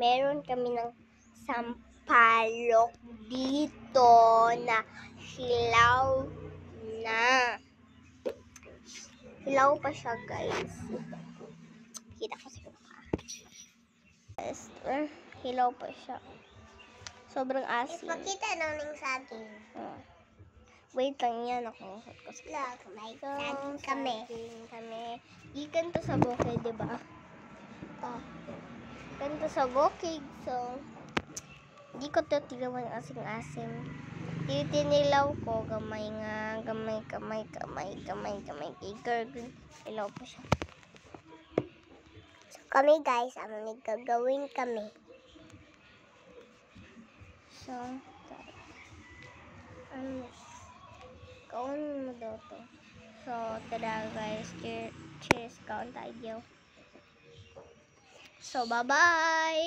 meron kami ng sampalok dito na hilaw na. Hilaw pa siya, guys. Kita ko sa mukha. Hilaw pa siya. Sobrang asin. Ipakita namin sa atin. Wait lang yan ako. Look, may saging kami. Ikan to sa bukid, diba? Ikan to sa bukid. So, hindi ko to tinawan asing-asin. Tinilaw ko. Gamay nga. Gamay. Girl, ilaw pa siya. So, kami guys, ang nagagawin kami. So, kaon mo daw to. So, tada guys. Cheers. Kaon tayo. So, bye-bye!